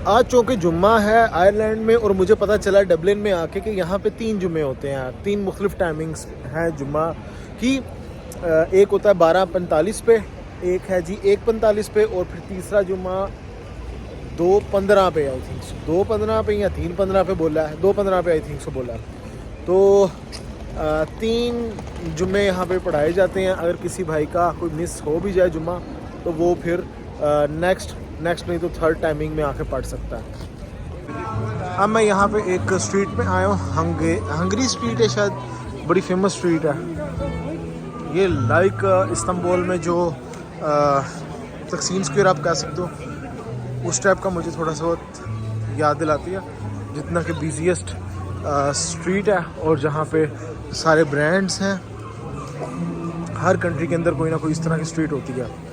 आज चूँकि जुम्मा है आयरलैंड में और मुझे पता चला डबलिन में आके कि यहाँ पे 3 जुम्मे होते हैं, 3 मुख्तलिफ टाइमिंग्स हैं जुम्मा की। एक होता है 12:45 पे, एक है जी 1:45 पे और फिर तीसरा जुम्मा 2:15 पे आई थिंक 2:15 पे या 3:15 पे बोला है, 2:15 पे आई थिंक सो बोला है। तो 3 जुम्मे यहाँ पे पढ़ाए जाते हैं। अगर किसी भाई का कोई मिस हो भी जाए जुम्मा तो वो फिर नेक्स्ट नहीं तो थर्ड टाइमिंग में आके पढ़ सकता है। अब मैं यहाँ पे एक स्ट्रीट पे आया हूँ, हंगरी स्ट्रीट है, शायद बड़ी फेमस स्ट्रीट है ये। लाइक इस्तांबुल में जो तकसीम स्क्वायर आप कह सकते हो, उस टाइप का मुझे थोड़ा सा बहुत याद दिलाती है, जितना कि बिजीएस्ट स्ट्रीट है और जहाँ पे सारे ब्रांड्स हैं। हर कंट्री के अंदर कोई ना कोई इस तरह की स्ट्रीट होती है।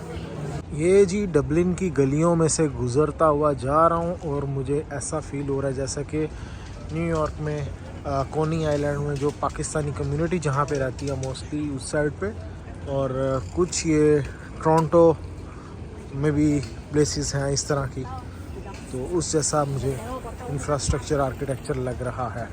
ये जी डबलिन की गलियों में से गुज़रता हुआ जा रहा हूँ और मुझे ऐसा फ़ील हो रहा है जैसा कि न्यूयॉर्क में कोनी आइलैंड में जो पाकिस्तानी कम्युनिटी जहाँ पे रहती है मोस्टली उस साइड पे, और कुछ ये टोरंटो में भी प्लेसेस हैं इस तरह की, तो उस जैसा मुझे इंफ्रास्ट्रक्चर आर्किटेक्चर लग रहा है।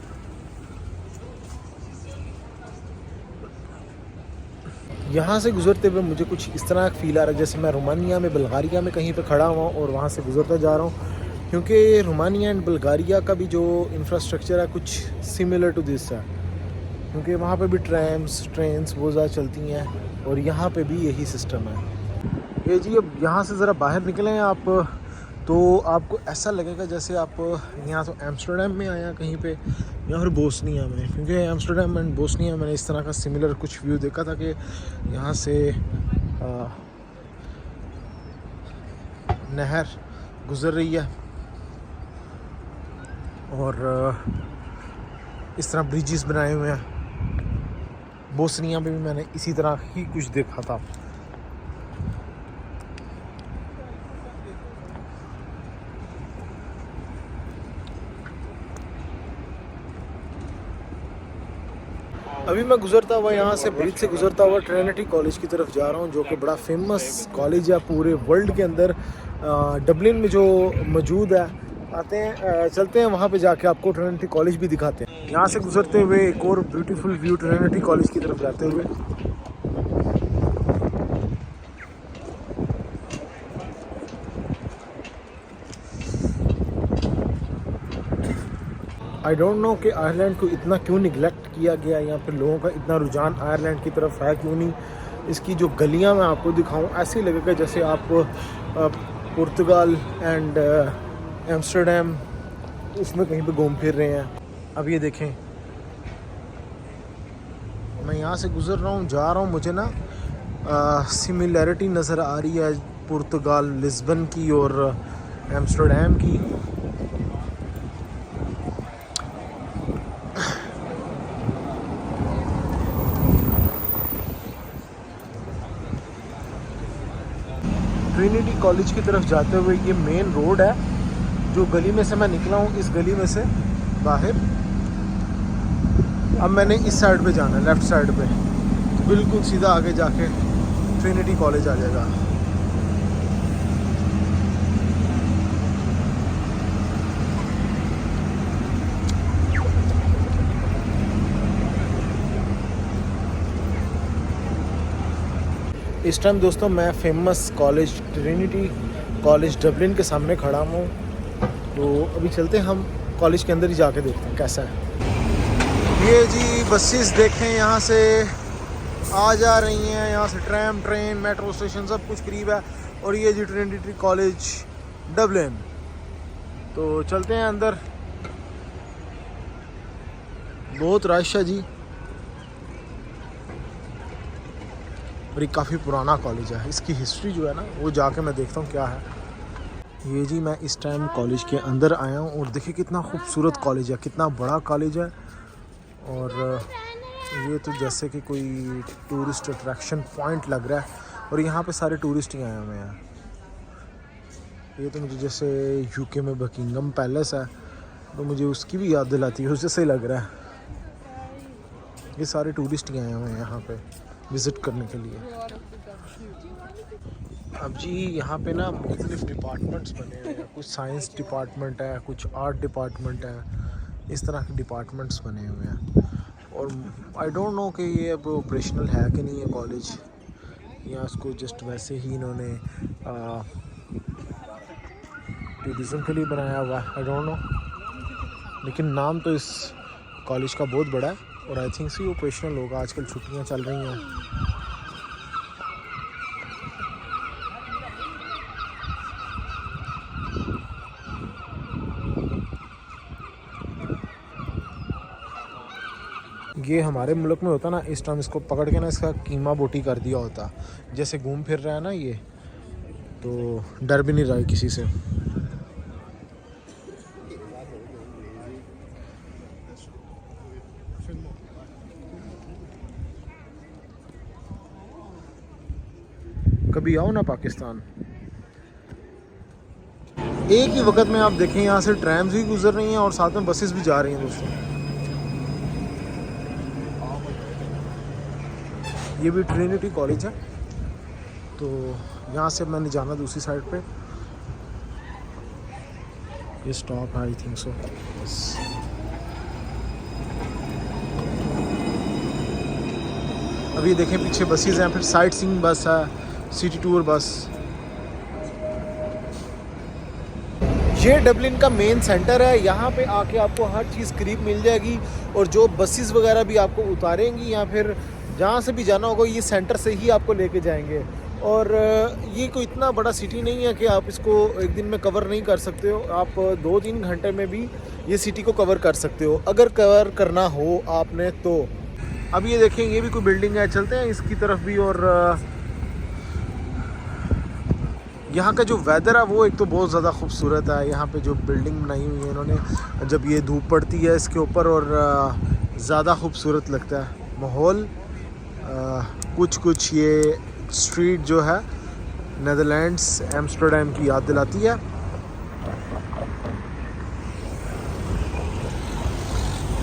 यहाँ से गुज़रते हुए मुझे कुछ इस तरह का फ़ील आ रहा है जैसे मैं रोमानिया में बुल्गारिया में कहीं पे खड़ा हुआ और वहाँ से गुज़रता जा रहा हूँ, क्योंकि रोमानिया एंड बुल्गारिया का भी जो इंफ्रास्ट्रक्चर है कुछ सिमिलर टू दिस है, क्योंकि वहाँ पे भी ट्रेन्स वो ज़्यादा चलती हैं और यहाँ पे भी यही सिस्टम है। ये जी अब यहाँ से ज़रा बाहर निकलें आप तो आपको ऐसा लगेगा जैसे आप यहाँ तो एम्स्टर्डम में आया कहीं पे या फिर बोस्निया में, क्योंकि एम्स्टर्डम एंड बोस्निया मैंने इस तरह का सिमिलर कुछ व्यू देखा था कि यहाँ से नहर गुज़र रही है और इस तरह ब्रिजेस बनाए हुए हैं। बोस्निया में भी मैंने इसी तरह ही कुछ देखा था। अभी मैं गुज़रता हुआ यहाँ से ब्रिज से गुज़रता हुआ ट्रिनिटी कॉलेज की तरफ जा रहा हूँ, जो कि बड़ा फेमस कॉलेज है पूरे वर्ल्ड के अंदर, डबलिन में जो मौजूद है। आते हैं चलते हैं वहाँ पे जाके आपको ट्रिनिटी कॉलेज भी दिखाते हैं। यहाँ से गुज़रते हुए एक और ब्यूटीफुल व्यू ट्रिनिटी कॉलेज की तरफ जाते हुए। आई डोंट नो कि आयरलैंड को इतना क्यों निगलेक्ट किया गया, या फिर लोगों का इतना रुझान आयरलैंड की तरफ है क्यों नहीं। इसकी जो गलियां मैं आपको दिखाऊं ऐसे ही लगेगा जैसे आप पुर्तगाल एंड एम्स्टर्डम उसमें कहीं पे घूम फिर रहे हैं। अब ये देखें, मैं यहाँ से गुज़र रहा हूँ जा रहा हूँ, मुझे ना सिमिलैरिटी नज़र आ रही है पुर्तगाल लिस्बन की और एम्स्टर्डम की। ट्रिनिटी कॉलेज की तरफ जाते हुए ये मेन रोड है, जो गली में से मैं निकला हूँ इस गली में से बाहर। अब मैंने इस साइड पे जाना है, लेफ़्ट साइड पे, तो बिल्कुल सीधा आगे जाके ट्रिनिटी कॉलेज आ जाएगा। इस टाइम दोस्तों मैं famous college Trinity college Dublin के सामने खड़ा हूँ, तो अभी चलते हैं हम कॉलेज के अंदर ही जाके देखते हैं कैसा है। ये जी बसेस देखें यहाँ से आ जा रही हैं, यहाँ से ट्रैम ट्रेन मेट्रो स्टेशन सब कुछ करीब है, और ये जी ट्रिनिटी कॉलेज डबलिन। तो चलते हैं अंदर, बहुत रश है जी, और ये काफ़ी पुराना कॉलेज है। इसकी हिस्ट्री जो है ना वो जाके मैं देखता हूँ क्या है। ये जी मैं इस टाइम कॉलेज के अंदर आया हूँ और देखिए कितना खूबसूरत कॉलेज है, कितना बड़ा कॉलेज है, और ये तो जैसे कि कोई टूरिस्ट अट्रैक्शन पॉइंट लग रहा है, और यहाँ पे सारे टूरिस्ट ही आए हुए हैं। ये तो मुझे जैसे यूके में बकिंगम पैलेस है तो मुझे उसकी भी याद दिलाती है, उस जैसे ही लग रहा है। ये सारे टूरिस्ट ही आए हुए हैं यहाँ पे विज़िट करने के लिए। अब जी यहाँ पे ना मुख्तलिफ डिपार्टमेंट्स बने हुए हैं, कुछ साइंस डिपार्टमेंट है, कुछ आर्ट डिपार्टमेंट है, इस तरह के डिपार्टमेंट्स बने हुए हैं। और आई डोंट नो कि ये अब ऑपरेशनल है कि नहीं है कॉलेज, या इसको जस्ट वैसे ही इन्होंने टूरिज़म के लिए बनाया हुआ है, आई डोंट नो। लेकिन नाम तो इस कॉलेज का बहुत बड़ा है और आई थिंक सी ऑपरेशनल होगा। आजकल छुट्टियां चल रही हैं। ये हमारे मुल्क में होता ना, इस टाइम इसको पकड़ के ना इसका कीमा बोटी कर दिया होता। जैसे घूम फिर रहा है ना ये, तो डर भी नहीं रहा है किसी से। कभी आओ ना पाकिस्तान। एक ही वक्त में आप देखें यहाँ से ट्रैम्स भी गुजर रही हैं और साथ में बसेस भी जा रही हैं दोस्तों। ये भी ट्रिनिटी कॉलेज है, तो यहाँ से मैंने जाना दूसरी साइड पे। ये स्टॉप है आई थिंक सो। अभी देखें पीछे बसेस हैं, फिर साइट सीइंग बस है, सिटी टूर बस। ये डबलिन का मेन सेंटर है। यहाँ पे आके आपको हर चीज़ करीब मिल जाएगी और जो बसेस वगैरह भी आपको उतारेंगी या फिर जहाँ से भी जाना होगा ये सेंटर से ही आपको लेके जाएंगे। और ये कोई इतना बड़ा सिटी नहीं है कि आप इसको एक दिन में कवर नहीं कर सकते हो। आप 2-3 घंटे में भी ये सिटी को कवर कर सकते हो अगर कवर करना हो आपने तो। अब ये देखें, ये भी कोई बिल्डिंग है, चलते हैं इसकी तरफ भी। और यहाँ का जो वेदर है वो एक तो बहुत ज़्यादा खूबसूरत है। यहाँ पे जो बिल्डिंग बनाई हुई है इन्होंने, जब ये धूप पड़ती है इसके ऊपर और ज़्यादा खूबसूरत लगता है माहौल। कुछ ये स्ट्रीट जो है नेदरलैंड्स एम्स्टर्डम की याद दिलाती है।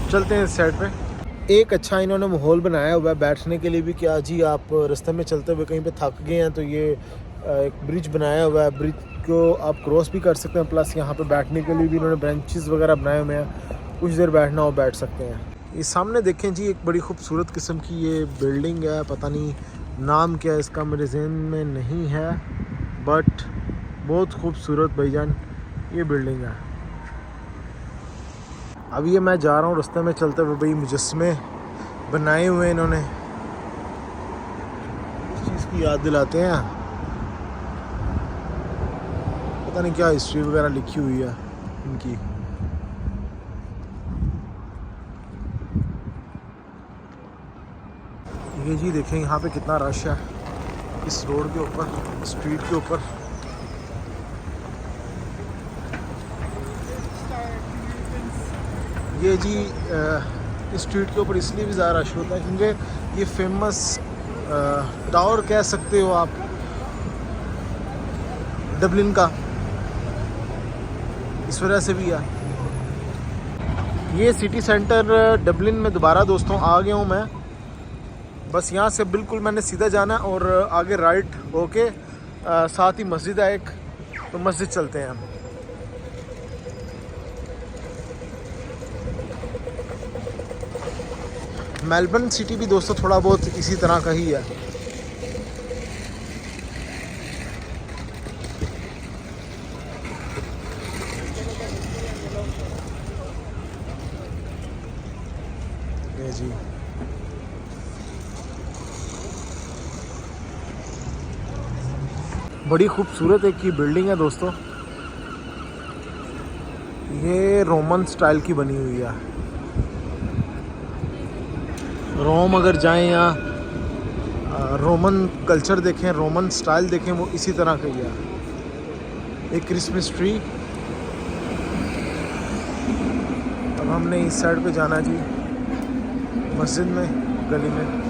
चलते हैं इस साइड पे। एक अच्छा इन्होंने माहौल बनाया हुआ है बैठने के लिए भी। क्या जी, आप रास्ते में चलते हुए कहीं पे थक गए हैं तो ये एक ब्रिज बनाया हुआ है, ब्रिज को आप क्रॉस भी कर सकते हैं। प्लस यहाँ पे बैठने के लिए भी इन्होंने बेंचेस वगैरह बनाए हुए हैं, कुछ देर बैठना हो बैठ सकते हैं। ये सामने देखें जी, एक बड़ी खूबसूरत किस्म की ये बिल्डिंग है, पता नहीं नाम क्या है इसका मेरे ज़हन में नहीं है, बट बहुत खूबसूरत भाईजान ये बिल्डिंग है। अब ये मैं जा रहा हूँ रास्ते में चलते हुए, भाई मुजस्मे बनाए हुए हैं इन्होंने, इस चीज़ की याद दिलाते हैं। पता नहीं क्या हिस्ट्री वगैरह लिखी हुई है इनकी। ये जी देखें यहाँ पे कितना रश है इस रोड के ऊपर, स्ट्रीट के ऊपर। ये जी इस स्ट्रीट के ऊपर इसलिए भी ज़्यादा रश होता है क्योंकि ये फेमस टावर कह सकते हो आप डबलिन का, इस वजह से भी है। ये सिटी सेंटर डबलिन में दोबारा दोस्तों आ गया हूँ मैं। बस यहाँ से बिल्कुल मैंने सीधा जाना है और आगे राइट होके साथ ही मस्जिद है एक, तो मस्जिद चलते हैं हम। मेलबर्न सिटी भी दोस्तों थोड़ा बहुत इसी तरह का ही है। ये जी बड़ी खूबसूरत एक की बिल्डिंग है दोस्तों। ये रोमन स्टाइल की बनी हुई है। रोम अगर जाएं या रोमन कल्चर देखें, रोमन स्टाइल देखें, वो इसी तरह का ही है। एक क्रिसमस ट्री। अब हमने इस साइड पे जाना जी, मस्जिद में, गली में।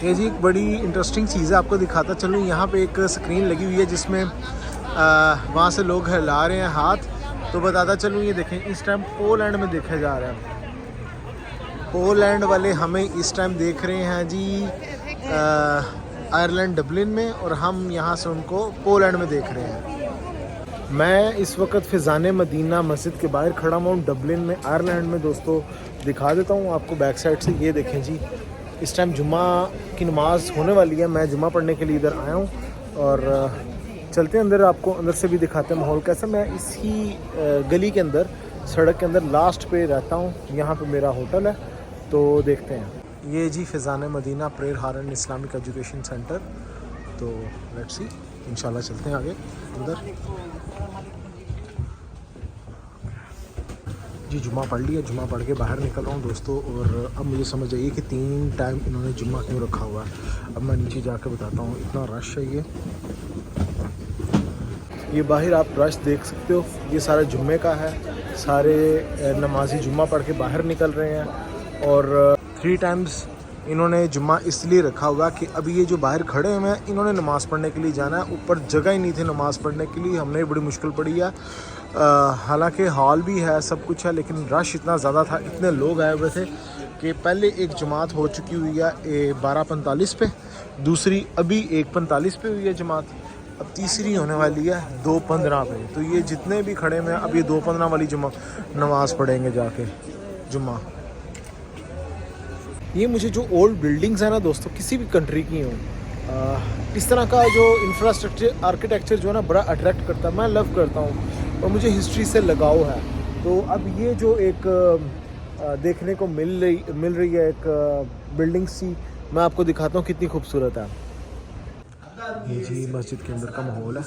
ये जी एक बड़ी इंटरेस्टिंग चीज़ है, आपको दिखाता चलूँ। यहाँ पे एक स्क्रीन लगी हुई है जिसमें वहाँ से लोग हिला रहे हैं हाथ, तो बताता चलूँ। ये देखें इस टाइम पोलैंड में देखा जा रहा है। पोलैंड वाले हमें इस टाइम देख रहे हैं जी आयरलैंड डबलिन में, और हम यहाँ से उनको पोलैंड में देख रहे हैं। मैं इस वक्त फ़िज़ान मदीना मस्जिद के बाहर खड़ा हुआ हूँ डबलिन में, आयरलैंड में। दोस्तों दिखा देता हूँ आपको बैक साइड से। ये देखें जी, इस टाइम जुम्मा की नमाज़ होने वाली है। मैं जुम्मा पढ़ने के लिए इधर आया हूँ, और चलते हैं अंदर, आपको अंदर से भी दिखाते हैं माहौल कैसा। मैं इसी गली के अंदर, सड़क के अंदर लास्ट पे रहता हूँ। यहाँ पे मेरा होटल है, तो देखते हैं। ये जी फ़िज़ान मदीना प्रेयर हारन इस्लामिक एजुकेशन सेंटर। तो लेट्स सी, इंशाल्लाह चलते हैं आगे अंदर। जी जुम्मा पढ़ लिया, जुम्मा पढ़ के बाहर निकल रहा हूँ दोस्तों। और अब मुझे समझ आइए कि 3 टाइम इन्होंने जुम्मा क्यों रखा हुआ है। अब मैं नीचे जाकर बताता हूँ। इतना रश है ये बाहर आप रश देख सकते हो। ये सारा जुम्मे का है, सारे नमाजी जुम्मा पढ़ के बाहर निकल रहे हैं। और 3 टाइम्स इन्होंने जुम्मा इसलिए रखा हुआ कि अभी ये जो बाहर खड़े हुए हैं, इन्होंने नमाज़ पढ़ने के लिए जाना है। ऊपर जगह ही नहीं थी नमाज़ पढ़ने के लिए, हमने बड़ी मुश्किल पड़ी है। हालांकि हॉल भी है, सब कुछ है, लेकिन रश इतना ज़्यादा था, इतने लोग आए हुए थे कि पहले एक जमात हो चुकी हुई है 12:45 पे, दूसरी अभी 1:45 पे हुई है जमात, अब तीसरी होने वाली है 2:15 पे। तो ये जितने भी खड़े हुए हैं अब ये 2:15 वाली नमाज़ पढ़ेंगे जाके जुम्मा। ये मुझे जो ओल्ड बिल्डिंग्स है ना दोस्तों, किसी भी कंट्री की हों, इस तरह का जो इंफ्रास्ट्रक्चर आर्किटेक्चर जो है ना, बड़ा अट्रैक्ट करता है। मैं लव करता हूँ और मुझे हिस्ट्री से लगाव है। तो अब ये जो एक देखने को मिल रही है एक बिल्डिंग सी, मैं आपको दिखाता हूँ कितनी खूबसूरत है। ये जी मस्जिद के अंदर का माहौल है।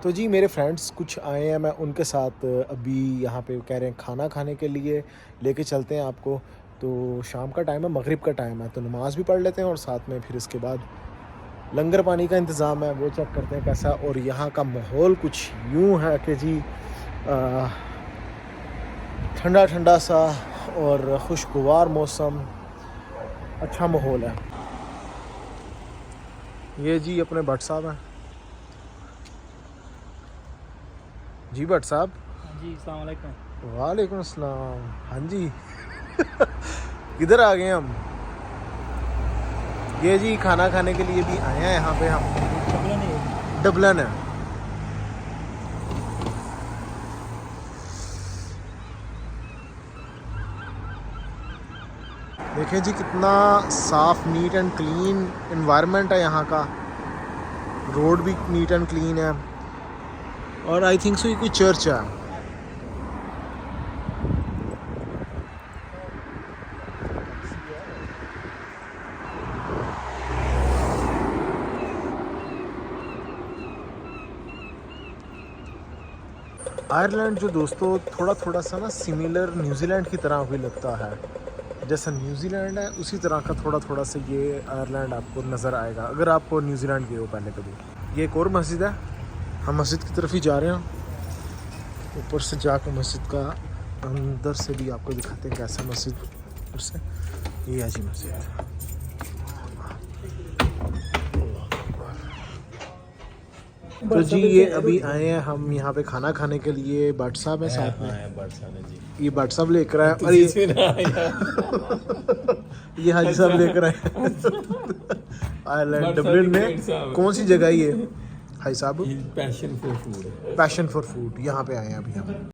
तो जी मेरे फ्रेंड्स कुछ आए हैं, मैं उनके साथ अभी यहाँ पे कह रहे हैं खाना खाने के लिए लेके चलते हैं आपको। तो शाम का टाइम है, मगरिब का टाइम है, तो नमाज़ भी पढ़ लेते हैं और साथ में फिर इसके बाद लंगर पानी का इंतज़ाम है वो चेक करते हैं कैसा। और यहाँ का माहौल कुछ यूँ है कि जी ठंडा ठंडा सा और खुशगवार मौसम, अच्छा माहौल है। ये जी अपने भट्ट साहब हैं। जी भट्ट साहब। जी अस्सलाम वालेकुम। वालेकुम अस्सलाम। हाँ जी किधर आ गए हम? ये जी खाना खाने के लिए भी आए हैं यहाँ पे हम। डबलिन है। देखें जी कितना साफ, नीट एंड क्लीन एनवायरनमेंट है यहाँ का। रोड भी नीट एंड क्लीन है, और आई थिंक सो ये कोई चर्च है। आयरलैंड जो दोस्तों थोड़ा थोड़ा सा ना सिमिलर न्यूजीलैंड की तरह भी लगता है। जैसा न्यूजीलैंड है उसी तरह का थोड़ा थोड़ा सा ये आयरलैंड आपको नज़र आएगा अगर आपको न्यूजीलैंड गए हो पहले कभी। ये एक और मस्जिद है, हम मस्जिद की तरफ ही जा रहे हैं। ऊपर से जाकर मस्जिद का अंदर से भी आपको दिखाते हैं कैसा मस्जिद ऊपर से। ये है जी मस्जिद। तो जी ये अभी आए हैं हम यहाँ पे खाना खाने के लिए। भट्ट साहब है साथ में, ये भट्ट साहब लेकर आए, और ये हाजी साहब लेकर आए आयरलैंड डबलिन में। कौन सी जगह ये हाजी साहब? Passion for food. Passion for food, यहाँ पे आए हैं अभी हम।